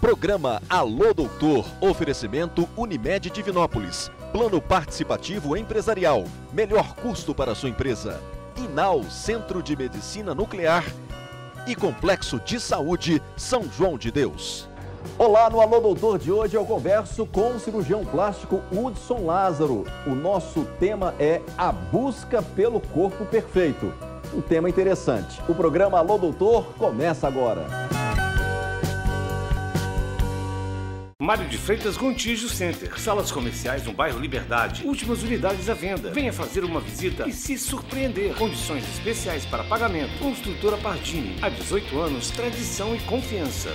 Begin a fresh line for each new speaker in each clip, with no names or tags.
Programa Alô Doutor, oferecimento Unimed Divinópolis. Plano participativo empresarial, melhor custo para a sua empresa. Inal, Centro de Medicina Nuclear e Complexo de Saúde São João de Deus. Olá, no Alô Doutor de hoje eu converso com o cirurgião plástico Hudson Lázaro. O nosso tema é a busca pelo corpo perfeito. Um tema interessante. O programa Alô Doutor começa agora.
Mário de Freitas Gontijo Center, salas comerciais no bairro Liberdade, últimas unidades à venda. Venha fazer uma visita e se surpreender. Condições especiais para pagamento. Construtora Pardini, há 18 anos, tradição e confiança.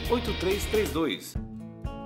3221-8332.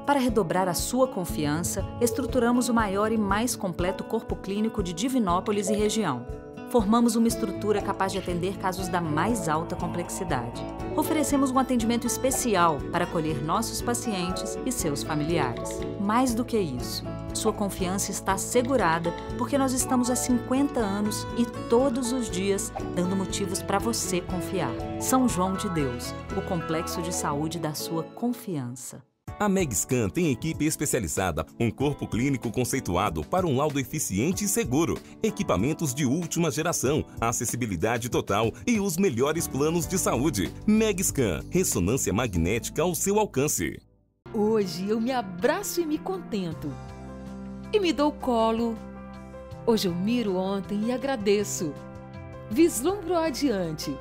Para redobrar a sua confiança, estruturamos o maior e mais completo corpo clínico de Divinópolis e região. Formamos uma estrutura capaz de atender casos da mais alta complexidade. Oferecemos um atendimento especial para acolher nossos pacientes e seus familiares. Mais do que isso, sua confiança está assegurada porque nós estamos há 50 anos e todos os dias dando motivos para você confiar. São João de Deus, o complexo de saúde da sua confiança.
A Megscan tem equipe especializada, um corpo clínico conceituado para um laudo eficiente e seguro, equipamentos de última geração, acessibilidade total e os melhores planos de saúde. Megscan, ressonância magnética ao seu alcance.
Hoje eu me abraço e me contento. E me dou colo. Hoje eu miro ontem e agradeço. Vislumbro adiante.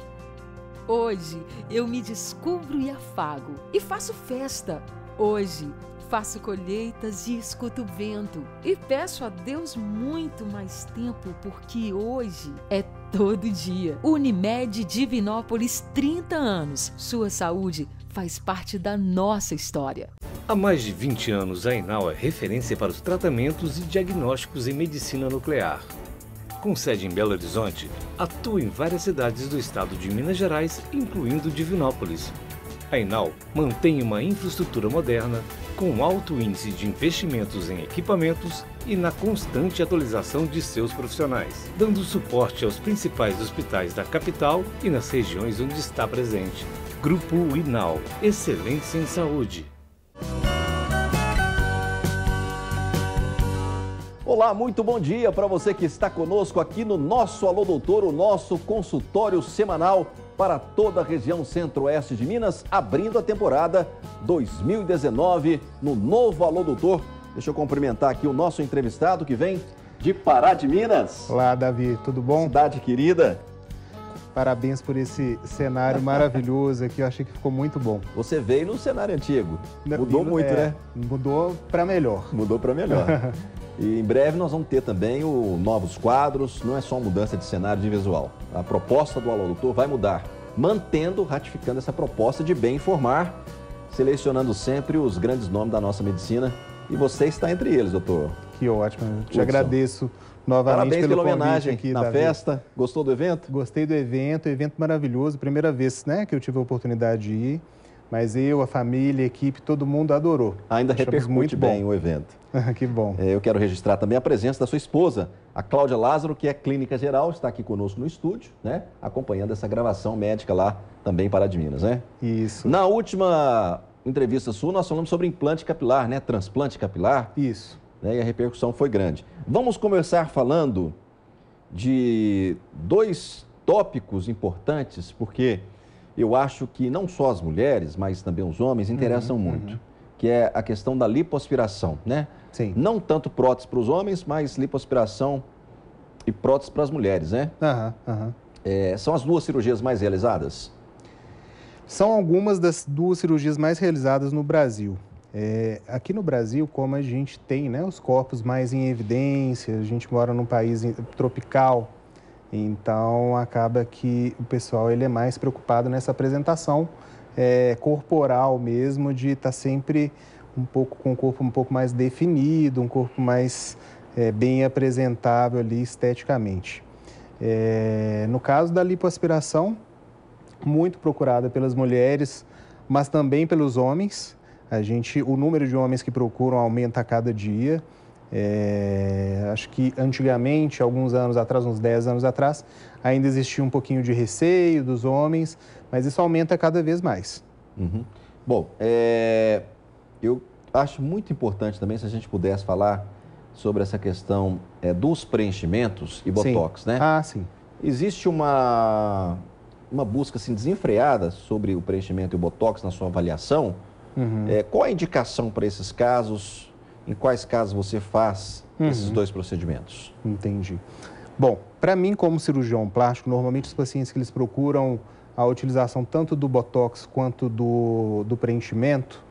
Hoje eu me descubro e afago. E faço festa. Hoje, faço colheitas e escuto o vento. E peço a Deus muito mais tempo, porque hoje é todo dia. Unimed Divinópolis, 30 anos. Sua saúde faz parte da nossa história.
Há mais de 20 anos, a Inal é referência para os tratamentos e diagnósticos em medicina nuclear. Com sede em Belo Horizonte, atua em várias cidades do estado de Minas Gerais, incluindo Divinópolis. A Inal mantém uma infraestrutura moderna, com alto índice de investimentos em equipamentos e na constante atualização de seus profissionais, dando suporte aos principais hospitais da capital e nas regiões onde está presente. Grupo Inal, excelência em saúde.
Olá, muito bom dia para você que está conosco aqui no nosso Alô Doutor, o nosso consultório semanal para toda a região centro-oeste de Minas, abrindo a temporada 2019 no novo Alô Doutor. Deixa eu cumprimentar aqui o nosso entrevistado que vem de Pará de Minas.
Olá, Davi, tudo bom?
Cidade querida.
Parabéns por esse cenário maravilhoso aqui, eu achei que ficou muito bom.
Você veio no cenário antigo, mudou muito, né?
Mudou para melhor.
Mudou para melhor. E em breve nós vamos ter também novos quadros, não é só uma mudança de cenário de visual. A proposta do Alô Doutor vai mudar, ratificando essa proposta de bem informar, selecionando sempre os grandes nomes da nossa medicina. E você está entre eles, doutor.
Que ótimo, eu te agradeço novamente.
Parabéns pela
convite
homenagem
aqui
na
Davi.
Festa. Gostou do evento?
Gostei do evento maravilhoso. Primeira vez, né, que eu tive a oportunidade de ir. Mas eu, a família, a equipe, todo mundo adorou.
Ainda
Achamos
repercute
muito
bem o evento.
Que bom.
Eu quero registrar também a presença da sua esposa, a Cláudia Lázaro, que é clínica geral, está aqui conosco no estúdio, né? Acompanhando essa gravação médica lá também em Pará de Minas, né?
Isso.
Na última entrevista sua, nós falamos sobre implante capilar, né? Transplante capilar.
Isso.
Né? E a repercussão foi grande. Vamos começar falando de dois tópicos importantes, porque eu acho que não só as mulheres, mas também os homens interessam muito, que é a questão da lipoaspiração, né?
Sim.
Não tanto prótese para os homens, mas lipoaspiração e prótese para as mulheres, né? São as duas cirurgias mais realizadas?
São algumas das duas cirurgias mais realizadas no Brasil. Aqui no Brasil, como a gente tem, né, os corpos mais em evidência, a gente mora num país tropical, então acaba que o pessoal ele é mais preocupado nessa apresentação corporal mesmo, de estar sempre com o corpo um pouco mais definido, um corpo mais bem apresentável ali esteticamente. No caso da lipoaspiração, muito procurada pelas mulheres, mas também pelos homens. O número de homens que procuram aumenta a cada dia. Acho que antigamente, alguns anos atrás, uns 10 anos atrás, ainda existia um pouquinho de receio dos homens, mas isso aumenta cada vez mais.
Uhum.
Bom, eu acho muito importante também se a gente pudesse falar sobre essa questão dos preenchimentos e botox, né?
Ah, sim.
Existe uma busca assim, desenfreada sobre o preenchimento e o botox na sua avaliação. Qual a indicação para esses casos? Em quais casos você faz esses dois procedimentos?
Entendi. Bom, para mim, como cirurgião plástico, normalmente os pacientes que eles procuram a utilização tanto do botox quanto do preenchimento,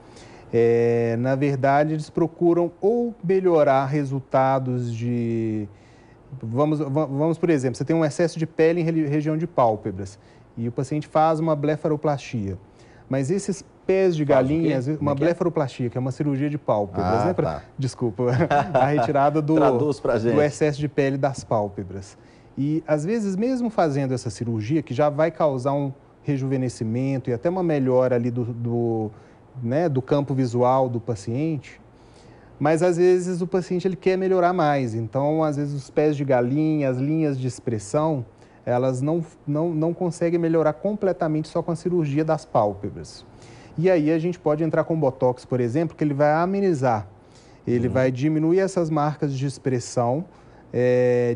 na verdade, eles procuram ou melhorar resultados de... Vamos, por exemplo, você tem um excesso de pele em região de pálpebras e o paciente faz uma blefaroplastia. Mas esses pés de galinha, uma blefaroplastia, que é uma cirurgia de pálpebras, né?
Tá.
Desculpa, a retirada do excesso de pele das pálpebras. E, às vezes, mesmo fazendo essa cirurgia, que já vai causar um rejuvenescimento e até uma melhora ali do campo visual do paciente, mas, às vezes, o paciente ele quer melhorar mais. Então, às vezes, os pés de galinha, as linhas de expressão, elas não conseguem melhorar completamente só com a cirurgia das pálpebras. E aí a gente pode entrar com botox, por exemplo, que ele vai amenizar, ele vai diminuir essas marcas de expressão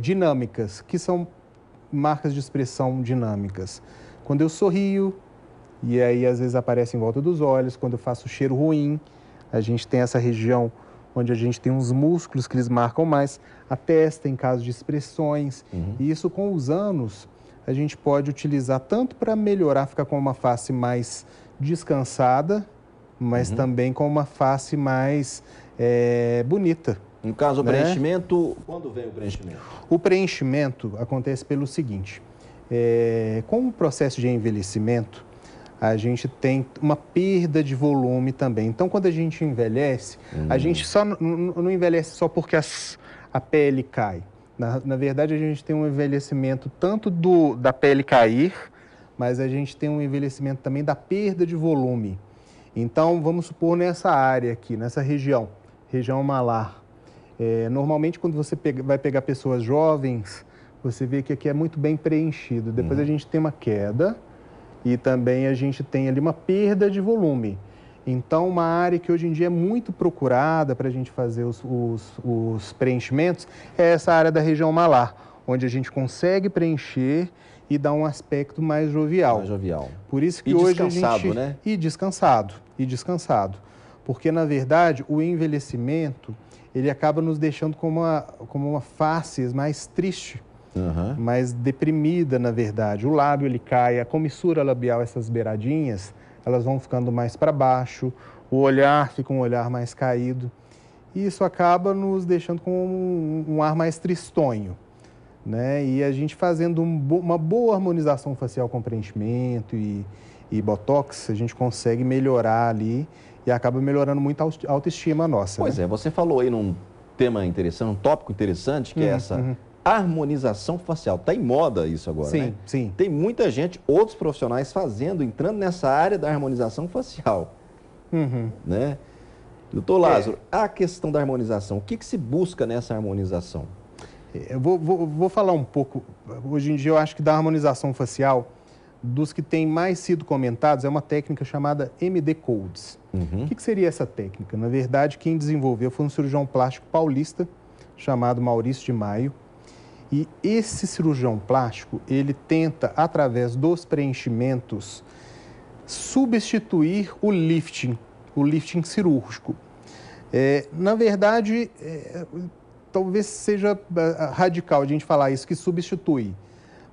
dinâmicas. Que são marcas de expressão dinâmicas? Quando eu sorrio, e aí às vezes aparece em volta dos olhos, quando eu faço cheiro ruim, a gente tem essa região onde a gente tem uns músculos que eles marcam mais, a testa em caso de expressões. E isso, com os anos, a gente pode utilizar tanto para melhorar, ficar com uma face mais descansada, mas também com uma face mais bonita.
No caso, o preenchimento, quando vem o preenchimento?
O preenchimento acontece pelo seguinte, com o processo de envelhecimento, a gente tem uma perda de volume também. Então, quando a gente envelhece, a gente não envelhece só porque a pele cai. Na verdade, a gente tem um envelhecimento tanto da pele cair, mas a gente tem um envelhecimento também da perda de volume. Então, vamos supor nessa área aqui, nessa região malar. Normalmente, quando você vai pegar pessoas jovens, você vê que aqui é muito bem preenchido. Depois a gente tem uma queda e também a gente tem ali uma perda de volume. Então, uma área que hoje em dia é muito procurada para a gente fazer os preenchimentos é essa área da região malar, onde a gente consegue preencher e dar um aspecto mais jovial.
Mais jovial.
Por isso que hoje
descansado,
a gente...
né?
E descansado. Porque, na verdade, o envelhecimento, ele acaba nos deixando como uma face mais triste, mais deprimida, na verdade. O lábio, ele cai, a comissura labial, essas beiradinhas, elas vão ficando mais para baixo, o olhar fica um olhar mais caído. E isso acaba nos deixando com um ar mais tristonho, né? E a gente fazendo uma boa harmonização facial com preenchimento e botox, a gente consegue melhorar ali e acaba melhorando muito a autoestima nossa.
Pois
né?
Você falou aí num tema interessante, um tópico interessante, que é essa harmonização facial. Está em moda isso agora, né?
Sim.
Tem muita gente, outros profissionais entrando nessa área da harmonização facial, né? Doutor Lázaro, a questão da harmonização, o que se busca nessa harmonização?
Eu vou falar um pouco, hoje em dia eu acho que da harmonização facial, dos que têm mais sido comentados, é uma técnica chamada MD Codes. O que seria essa técnica? Na verdade, quem desenvolveu foi um cirurgião plástico paulista, chamado Maurício de Maio. E esse cirurgião plástico, ele tenta, através dos preenchimentos, substituir o lifting cirúrgico. Na verdade, talvez seja radical a gente falar isso, que substitui.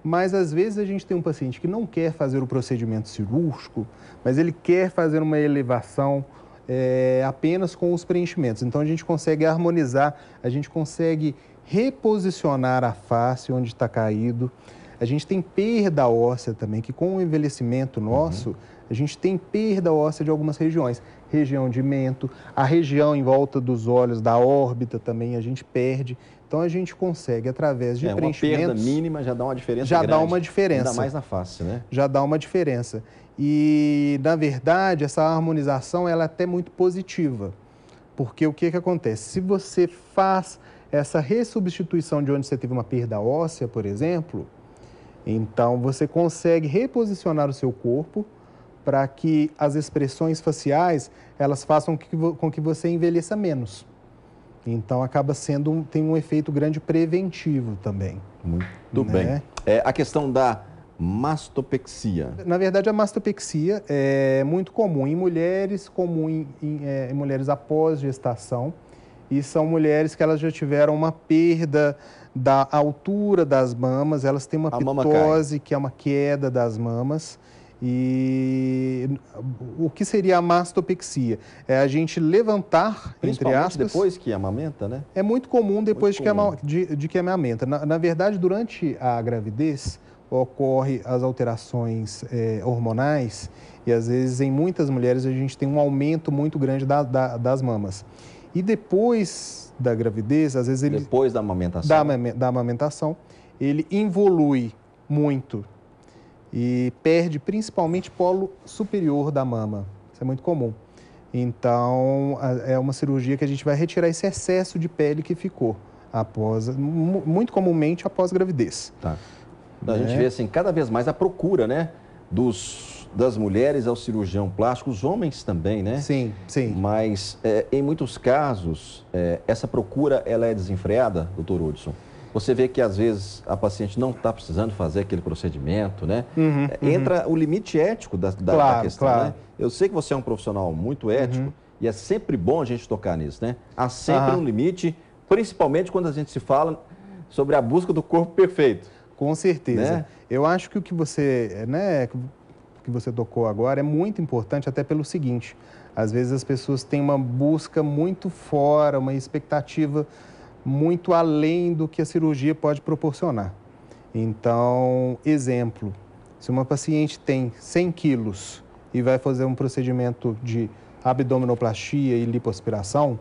Mas, às vezes, a gente tem um paciente que não quer fazer o procedimento cirúrgico, mas ele quer fazer uma elevação apenas com os preenchimentos. Então, a gente consegue harmonizar, a gente consegue reposicionar a face onde está caído. A gente tem perda óssea também, que com o envelhecimento nosso, a gente tem perda óssea de algumas regiões. Região de mento, a região em volta dos olhos, da órbita também, a gente perde. Então, a gente consegue, através de preenchimentos...
Uma perda mínima já dá uma diferença
já
grande.
dá uma diferença.
Ainda mais na face, né?
Já dá uma diferença. E, na verdade, essa harmonização ela é até muito positiva. Porque o que acontece? Se você faz essa ressubstituição de onde você teve uma perda óssea, por exemplo, então você consegue reposicionar o seu corpo para que as expressões faciais elas façam com que você envelheça menos. Então, acaba sendo tem um efeito grande preventivo também.
Muito bem. A questão da mastopexia.
Na verdade, a mastopexia é muito comum em mulheres, em mulheres após gestação. E são mulheres que elas já tiveram uma perda da altura das mamas, elas têm uma pitose, que é uma queda das mamas. E o que seria a mastopexia? É a gente levantar, entre aspas...
depois que amamenta, né?
É muito comum depois de que amamenta. Na verdade, durante a gravidez, ocorrem as alterações hormonais e, às vezes, em muitas mulheres, a gente tem um aumento muito grande das mamas. E depois da gravidez, às vezes...
Depois da amamentação?
Da amamentação, ele involui muito e perde principalmente polo superior da mama. Isso é muito comum. Então, é uma cirurgia que a gente vai retirar esse excesso de pele que ficou, muito comumente após gravidez.
Tá. A gente vê assim, cada vez mais a procura, né, das mulheres ao cirurgião plástico, os homens também, né?
Sim, sim.
Mas, em muitos casos, essa procura ela é desenfreada, doutor Hudson? Você vê que, às vezes, a paciente não está precisando fazer aquele procedimento, né? Entra o limite ético da questão, né? Eu sei que você é um profissional muito ético e é sempre bom a gente tocar nisso, né? Há sempre um limite, principalmente quando a gente se fala sobre a busca do corpo perfeito.
Com certeza.
Né?
Eu acho que o que você, que você tocou agora é muito importante, até pelo seguinte: às vezes as pessoas têm uma busca muito fora, uma expectativa muito além do que a cirurgia pode proporcionar. Então, exemplo, se uma paciente tem 100 quilos e vai fazer um procedimento de abdominoplastia e lipoaspiração,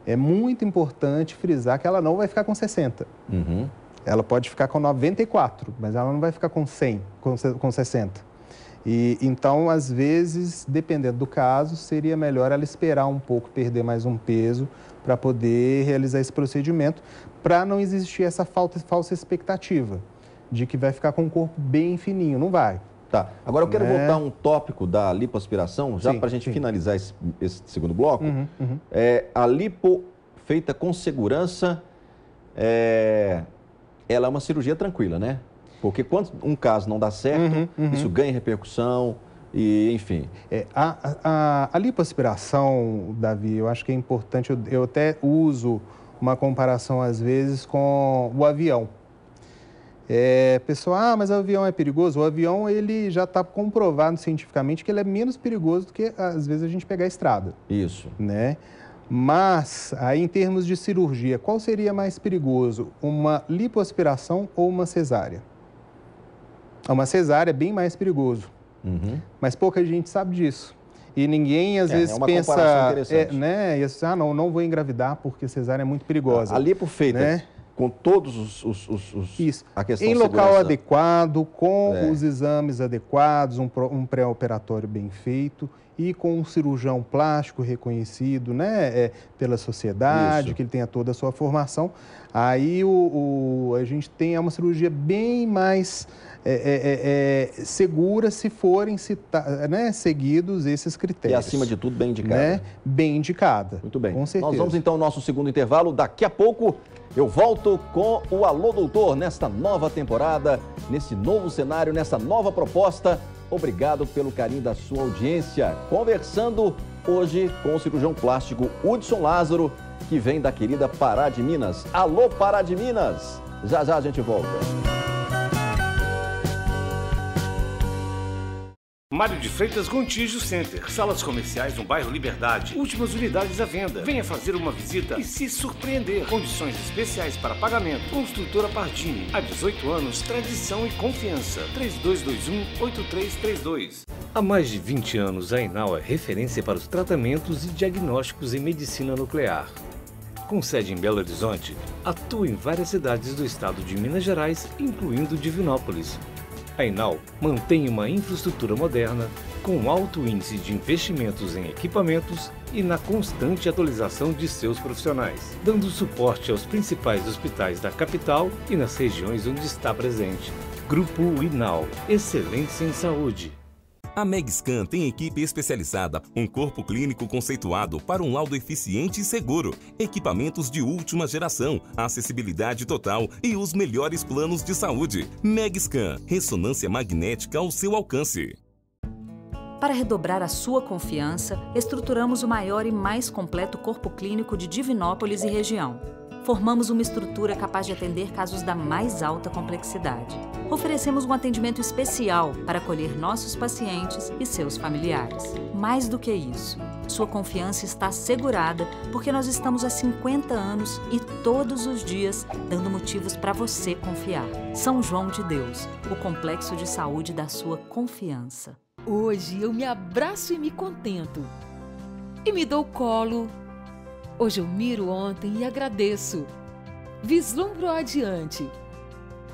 é muito importante frisar que ela não vai ficar com 60. Ela pode ficar com 94, mas ela não vai ficar com 100, com 60. E, então, às vezes, dependendo do caso, seria melhor ela esperar um pouco, perder mais um peso para poder realizar esse procedimento, para não existir essa falsa expectativa de que vai ficar com o corpo bem fininho. Não vai.
Tá. Agora eu quero voltar a um tópico da lipoaspiração, já para a gente finalizar esse segundo bloco. A lipo feita com segurança, ela é uma cirurgia tranquila, né? Porque quando um caso não dá certo, isso ganha repercussão e, enfim.
A lipoaspiração, Davi, eu acho que é importante, eu até uso uma comparação às vezes com o avião. Pessoal, mas o avião é perigoso? O avião, ele já está comprovado cientificamente que ele é menos perigoso do que, às vezes, a gente pegar a estrada.
Isso.
Né? Mas, aí, em termos de cirurgia, qual seria mais perigoso? Uma lipoaspiração ou uma cesárea? Uma cesárea é bem mais perigoso. Mas pouca gente sabe disso. E ninguém, às vezes, pensa... né? E assim, não vou engravidar porque cesárea é muito perigosa.
A lipo feita... Né? Com todos
Isso.
A questão
em
de
local
segurança
adequado, com os exames adequados, um pré-operatório bem feito e com um cirurgião plástico reconhecido, né, pela sociedade, que ele tenha toda a sua formação. Aí a gente tem uma cirurgia bem mais segura se forem seguidos esses critérios.
E, acima de tudo, bem indicada.
Né? Bem indicada.
Muito bem.
Com certeza.
Nós vamos, então, ao nosso segundo intervalo. Daqui a pouco eu volto com o Alô Doutor nesta nova temporada, nesse novo cenário, nessa nova proposta. Obrigado pelo carinho da sua audiência. Conversando hoje com o cirurgião plástico Hudson Lázaro, que vem da querida Pará de Minas. Alô, Pará de Minas! Já já a gente volta.
Mário de Freitas Gontijo Center. Salas comerciais no bairro Liberdade. Últimas unidades à venda. Venha fazer uma visita e se surpreender. Condições especiais para pagamento. Construtora Pardini. Há 18 anos, tradição e confiança. 3221-8332. Há mais de 20 anos, a Inal é referência para os tratamentos e diagnósticos em medicina nuclear. Com sede em Belo Horizonte, atua em várias cidades do estado de Minas Gerais, incluindo Divinópolis. A Inal mantém uma infraestrutura moderna, com alto índice de investimentos em equipamentos e na constante atualização de seus profissionais, dando suporte aos principais hospitais da capital e nas regiões onde está presente. Grupo Inal, excelência em saúde.
A Megscan tem equipe especializada, um corpo clínico conceituado para um laudo eficiente e seguro, equipamentos de última geração, acessibilidade total e os melhores planos de saúde. Megscan, ressonância magnética ao seu alcance.
Para redobrar a sua confiança, estruturamos o maior e mais completo corpo clínico de Divinópolis e região. Formamos uma estrutura capaz de atender casos da mais alta complexidade. Oferecemos um atendimento especial para acolher nossos pacientes e seus familiares. Mais do que isso, sua confiança está assegurada porque nós estamos há 50 anos e todos os dias dando motivos para você confiar. São João de Deus, o complexo de saúde da sua confiança.
Hoje eu me abraço e me contento. E me dou colo. Hoje eu miro ontem e agradeço. Vislumbro adiante.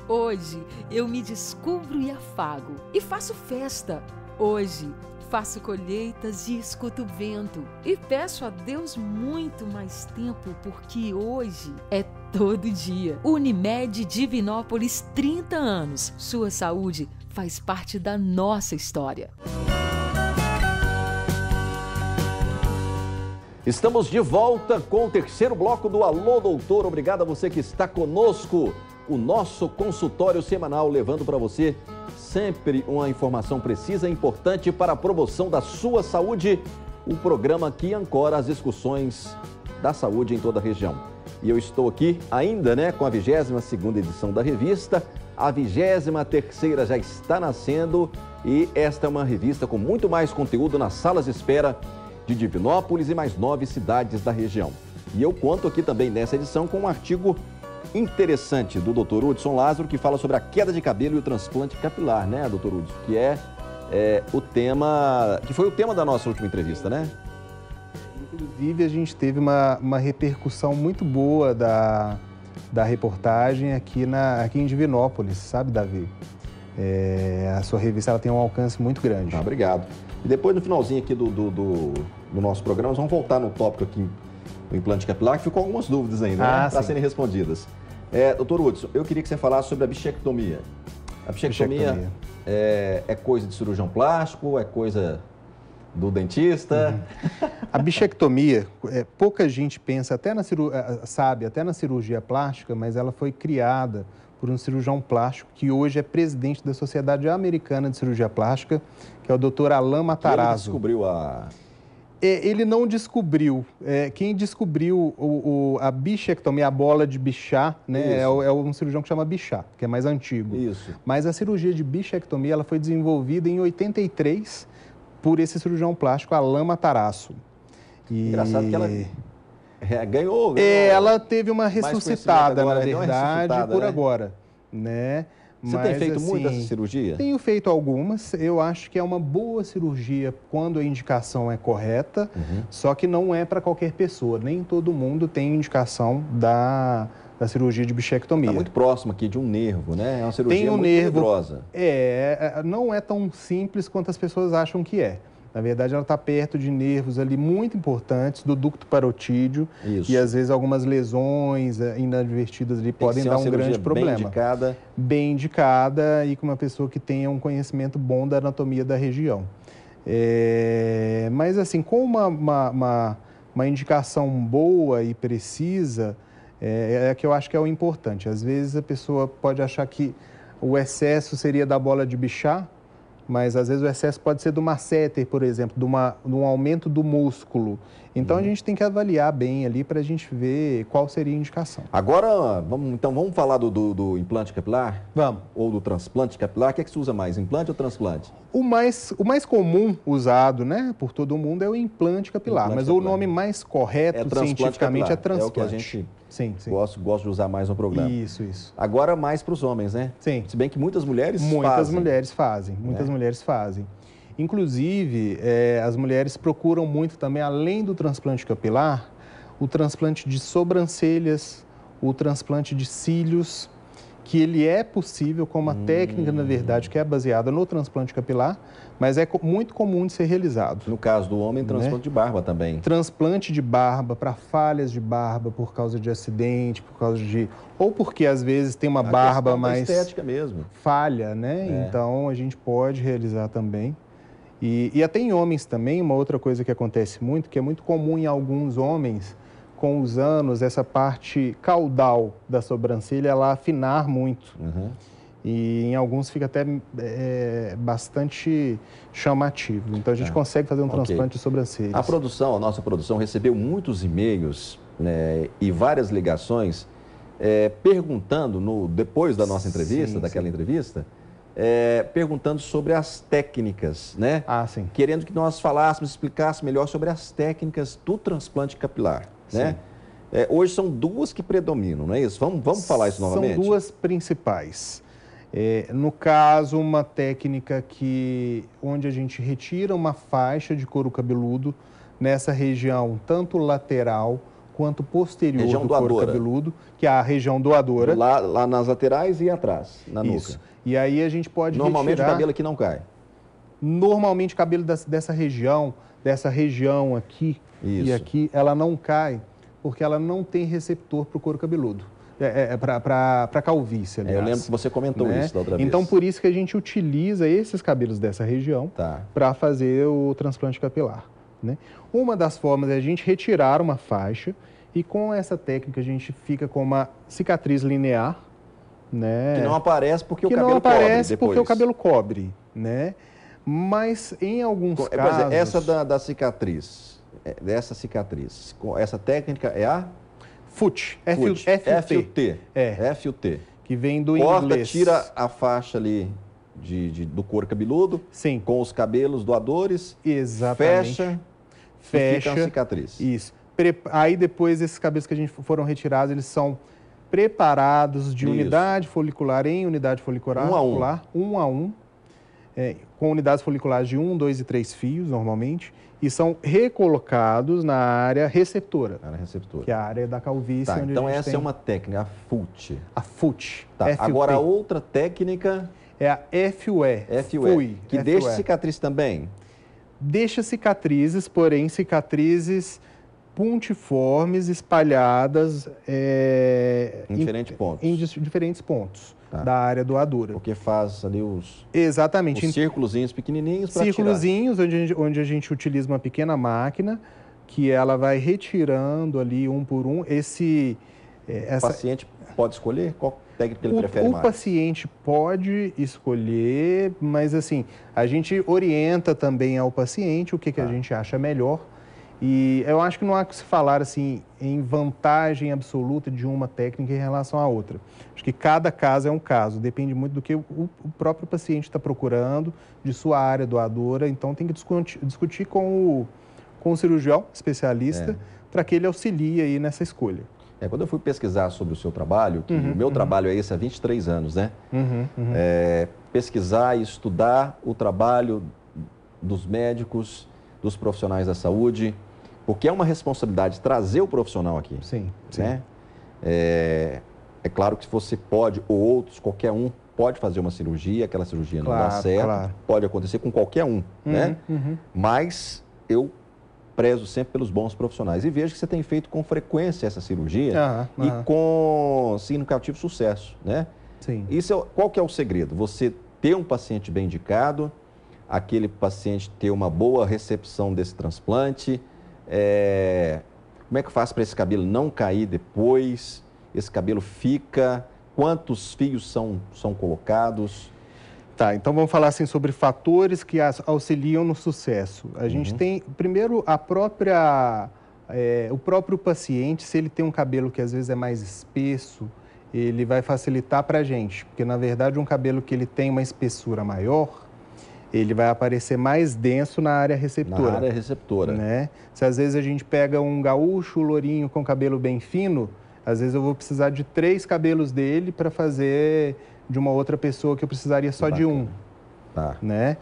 Hoje eu me descubro e afago e faço festa. Hoje faço colheitas e escuto o vento e peço a Deus muito mais tempo porque hoje é todo dia. Unimed Divinópolis, 30 anos. Sua saúde faz parte da nossa história.
Estamos de volta com o terceiro bloco do Alô Doutor. Obrigado a você que está conosco. O nosso consultório semanal, levando para você sempre uma informação precisa e importante para a promoção da sua saúde. O programa que ancora as discussões da saúde em toda a região. E eu estou aqui ainda, com a 22ª edição da revista. A 23ª já está nascendo e esta é uma revista com muito mais conteúdo nas salas de espera de Divinópolis e mais 9 cidades da região. E eu conto aqui também nessa edição com um artigo interessante do Dr. Hudson Lázaro, que fala sobre a queda de cabelo e o transplante capilar, né, Dr. Hudson? Que o tema, que foi o tema da nossa última entrevista, né?
Inclusive, a gente teve uma repercussão muito boa da reportagem aqui em Divinópolis, sabe, Davi? A sua revista ela tem um alcance muito grande.
Obrigado. E depois, no finalzinho aqui do nosso programa, nós vamos voltar no tópico aqui do implante capilar, que ficou algumas dúvidas ainda, para serem respondidas. Doutor Hudson, eu queria que você falasse sobre a bichectomia. A bichectomia é coisa de cirurgião plástico, é coisa do dentista?
A bichectomia, pouca gente pensa, sabe, até na cirurgia plástica, mas ela foi criada por um cirurgião plástico que hoje é presidente da Sociedade Americana de Cirurgia Plástica, que é o Dr. Alain Matarazzo.
Ele descobriu
Ele não descobriu. Quem descobriu a bichectomia, a bola de Bichat, né, é um cirurgião que chama Bichat, que é mais antigo.
Isso.
Mas a cirurgia de bichectomia ela foi desenvolvida em 83 por esse cirurgião plástico, Alain Matarazzo.
Engraçado que ela ganhou.
Ela teve uma ressuscitada,
agora,
na verdade, por agora, né?
Você tem feito muito essa cirurgia?
Tenho feito algumas. Eu acho que é uma boa cirurgia quando a indicação é correta, só que não é para qualquer pessoa. Nem todo mundo tem indicação da cirurgia de bichectomia.
Está muito próximo aqui de um nervo, né? É uma cirurgia
tem um
muito
nervo,
rigorosa.
Não é tão simples quanto as pessoas acham que é. Na verdade, ela está perto de nervos ali muito importantes, do ducto parotídeo.
Isso.
E às vezes algumas lesões inadvertidas ali podem dar um grande problema. Bem indicada e com uma pessoa que tenha um conhecimento bom da anatomia da região. Mas assim, com uma indicação boa e precisa, é que eu acho que é o importante. Às vezes a pessoa pode achar que o excesso seria da bola de Bichat, mas às vezes o excesso pode ser do masseter, por exemplo, de um aumento do músculo. Então a gente tem que avaliar bem ali para a gente ver qual seria a indicação.
Agora, vamos falar do implante capilar?
Vamos.
Ou do transplante capilar? O que é que se usa mais, implante ou transplante?
O mais comum usado, né, por todo mundo é o implante capilar, mas o nome mais correto cientificamente é transplante.
É o que a gente
sim.
Gosto de usar mais no programa.
Isso.
Agora mais para os homens, né?
Sim.
Se bem que muitas mulheres fazem.
Muitas mulheres fazem. Inclusive, as mulheres procuram muito também, além do transplante capilar, o transplante de sobrancelhas, o transplante de cílios, que ele é possível com uma técnica, na verdade, que é baseada no transplante capilar, mas é muito comum de ser realizado.
No caso do homem, transplante de barba também.
Transplante de barba para falhas de barba por causa de acidente, ou porque às vezes tem uma barba mais
estética mesmo.
Falha, né? Então a gente pode realizar também. E até em homens também, uma outra coisa que acontece muito, que é muito comum em alguns homens, com os anos, essa parte caudal da sobrancelha, ela afinar muito. E em alguns fica até bastante chamativo. Então a gente consegue fazer um transplante de sobrancelhas.
A nossa produção recebeu muitos e-mails, né, e várias ligações perguntando, depois da nossa entrevista, daquela entrevista, perguntando sobre as técnicas, né?
Sim.
Querendo que nós falássemos, explicássemos melhor sobre as técnicas do transplante capilar, né? Hoje são duas que predominam, não é isso? Vamos falar isso novamente?
São duas principais. No caso, uma técnica onde a gente retira uma faixa de couro cabeludo nessa região, tanto lateral quanto posterior do couro cabeludo, que é a região doadora.
Lá nas laterais e atrás, na nuca.
E aí a gente pode
Normalmente
retirar...
o cabelo aqui não cai.
Normalmente o cabelo dessa região aqui e aqui, ela não cai, porque ela não tem receptor para o couro cabeludo. Para a calvície, aliás.
Eu lembro que você comentou isso da outra vez.
Então, por isso que a gente utiliza esses cabelos dessa região para fazer o transplante capilar, né? Uma das formas é a gente retirar uma faixa e com essa técnica a gente fica com uma cicatriz linear, né?
Que não aparece porque o cabelo cobre
depois. Que não aparece
depois.
porque o cabelo cobre, né? Mas em alguns casos...
Essa da cicatriz, essa técnica é a...
FUT.
FUT. FUT.
Que vem do
inglês.
Corta,
tira a faixa ali do couro cabeludo.
Sim.
Com os cabelos doadores.
Exatamente. Fecha.
E fica a cicatriz.
Isso. Aí depois esses cabelos que a gente foram retirados, eles são preparados de unidade folicular em unidade folicular. Um a um. Com unidades foliculares de 1, 2 e 3 fios, normalmente. E são recolocados na área receptora. Que é a área da calvície. Onde
então essa é uma técnica, a FUT.
A FUT.
Agora a outra técnica...
É a FUE.
FUE. Que deixa cicatriz também?
Deixa cicatrizes, porém cicatrizes pontiformes, espalhadas...
em diferentes pontos.
Em diferentes pontos. Da área doadora.
Porque faz ali os...
Exatamente.
Os círculozinhos pequenininhos para tirar.
Círculozinhos, onde a gente utiliza uma pequena máquina, que ela vai retirando ali um por um.
O paciente pode escolher qual técnica ele prefere mais?
O paciente pode escolher, mas assim, a gente orienta também ao paciente o que a gente acha melhor. E eu acho que não há que se falar assim em vantagem absoluta de uma técnica em relação à outra. Acho que cada caso é um caso, depende muito do que o próprio paciente está procurando, de sua área doadora. Então tem que discutir com o cirurgião especialista para que ele auxilie aí nessa escolha.
Quando eu fui pesquisar sobre o seu trabalho, que o meu trabalho é esse há 23 anos, né? Pesquisar e estudar o trabalho dos médicos, dos profissionais da saúde, porque é uma responsabilidade trazer o profissional aqui.
Sim.
Né? É claro que se você pode, ou outros, qualquer um, pode fazer uma cirurgia, aquela cirurgia não dá certo, pode acontecer com qualquer um, né? Mas eu prezo sempre pelos bons profissionais e vejo que você tem feito com frequência essa cirurgia e com significativo sucesso, né?
Sim.
Qual que é o segredo? Você ter um paciente bem indicado, aquele paciente ter uma boa recepção desse transplante, como é que faz para esse cabelo não cair depois? Esse cabelo fica? Quantos fios são colocados?
Tá, então vamos falar assim sobre fatores que auxiliam no sucesso. A gente tem, primeiro, o próprio paciente, se ele tem um cabelo que às vezes é mais espesso, ele vai facilitar para a gente, porque na verdade um cabelo que ele tem uma espessura maior, ele vai aparecer mais denso na área receptora.
Na área receptora.
Né? Se às vezes a gente pega um gaúcho lourinho com cabelo bem fino, às vezes eu vou precisar de 3 cabelos dele para fazer de uma outra pessoa que eu precisaria só de um. Né?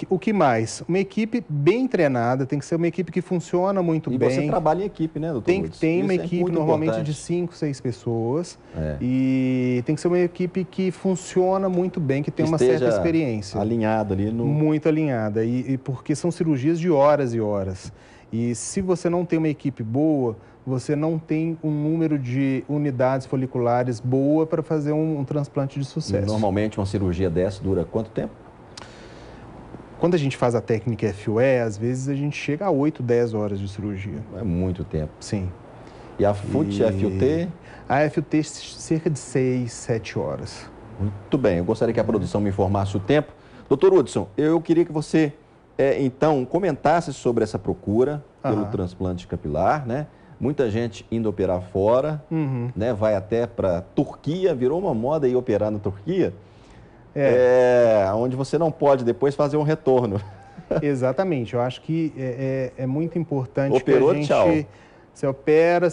O que mais? Uma equipe bem treinada, tem que ser uma equipe que funciona muito bem.
E você trabalha em equipe, né, doutor?
Tem uma equipe normalmente de 5, 6 pessoas. E tem que ser uma equipe que funciona muito bem, que tem uma certa experiência.
Alinhada ali no...
Muito alinhada. E porque são cirurgias de horas e horas. E se você não tem uma equipe boa, você não tem um número de unidades foliculares boa para fazer um transplante de sucesso.
E normalmente uma cirurgia dessa dura quanto tempo?
Quando a gente faz a técnica FUE, às vezes a gente chega a 8, 10 horas de cirurgia.
É muito tempo.
Sim.
E a FUT, FUT?
A FUT, cerca de 6, 7 horas.
Muito bem, eu gostaria que a produção me informasse o tempo. Doutor Hudson, eu queria que você, então, comentasse sobre essa procura pelo transplante capilar, né? Muita gente indo operar fora, né? Vai até para Turquia, virou uma moda ir operar na Turquia, onde você não pode depois fazer um retorno.
Exatamente, eu acho que é muito importante
Operou,
que a gente...
tchau.
Você opera,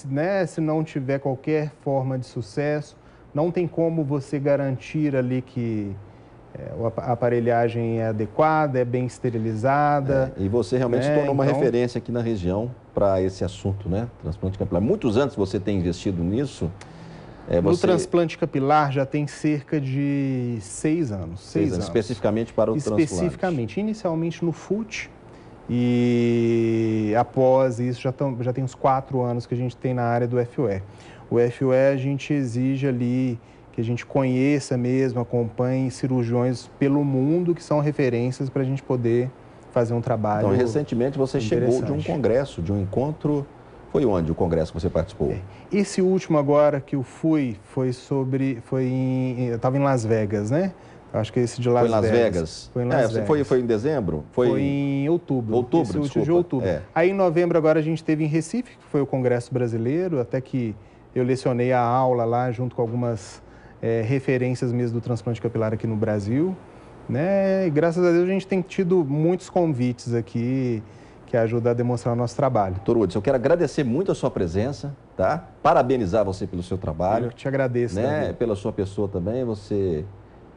né? Se não tiver qualquer forma de sucesso, não tem como você garantir ali que a aparelhagem é adequada, é bem esterilizada.
E você realmente se tornou uma referência aqui na região para esse assunto, né? Transplante capilar. Muitos anos você tem investido nisso.
No transplante capilar já tem cerca de 6 anos. 6 anos.
Especificamente para o transplante.
Especificamente. Inicialmente no FUT. E após isso já tem uns 4 anos que a gente tem na área do FUE. O FUE a gente exige ali que a gente conheça mesmo, acompanhe cirurgiões pelo mundo que são referências para a gente poder fazer um trabalho.
Então, recentemente você chegou de um congresso, de um encontro. Foi onde o congresso que você participou?
Esse último agora que eu fui foi eu estava em Las Vegas, né? Acho que esse de Las Vegas.
Foi em Las Vegas. Foi em dezembro?
Foi em outubro.
Outubro,
último de outubro. Aí em novembro agora a gente teve em Recife, que foi o Congresso Brasileiro, até que eu lecionei a aula lá junto com algumas referências mesmo do transplante capilar aqui no Brasil, né? E graças a Deus a gente tem tido muitos convites aqui que ajudam a demonstrar o nosso trabalho.
Doutor Hudson, eu quero agradecer muito a sua presença, tá? Parabenizar você pelo seu trabalho.
Eu te agradeço,
né? Pela sua pessoa também, você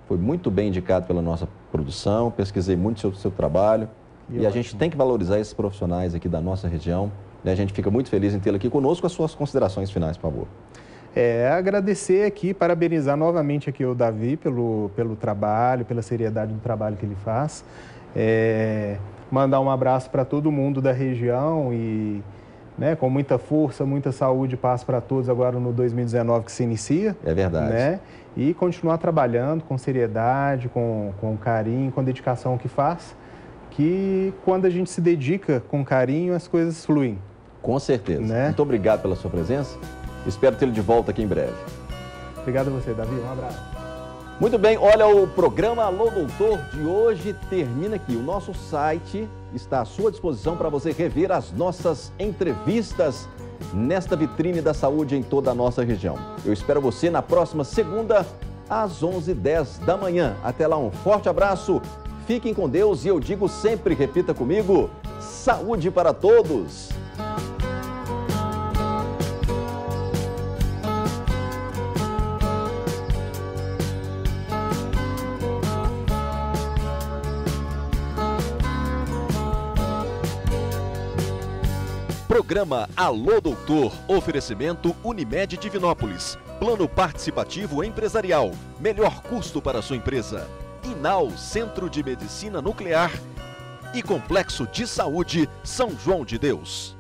foi muito bem indicado pela nossa produção, pesquisei muito sobre o seu trabalho e a gente tem que valorizar esses profissionais aqui da nossa região. E a gente fica muito feliz em tê-lo aqui conosco. As suas considerações finais, por favor.
Agradecer aqui, parabenizar novamente aqui o Davi pelo trabalho, pela seriedade do trabalho que ele faz. Mandar um abraço para todo mundo da região e, né, com muita força, muita saúde e paz para todos agora no 2019 que se inicia.
É verdade.
Né? E continuar trabalhando com seriedade, com carinho, com dedicação que faz, que quando a gente se dedica com carinho, as coisas fluem.
Com certeza.
Né?
Muito obrigado pela sua presença. Espero tê-lo de volta aqui em breve.
Obrigado a você, Davi. Um abraço.
Muito bem, olha, o programa Alô Doutor de hoje termina aqui. O nosso site está à sua disposição para você rever as nossas entrevistas nesta vitrine da saúde em toda a nossa região. Eu espero você na próxima segunda, às 11h10 da manhã. Até lá, um forte abraço, fiquem com Deus e eu digo sempre, repita comigo, saúde para todos!
Programa Alô Doutor, oferecimento Unimed Divinópolis, plano participativo empresarial, melhor custo para sua empresa, Inal Centro de Medicina Nuclear e Complexo de Saúde São João de Deus.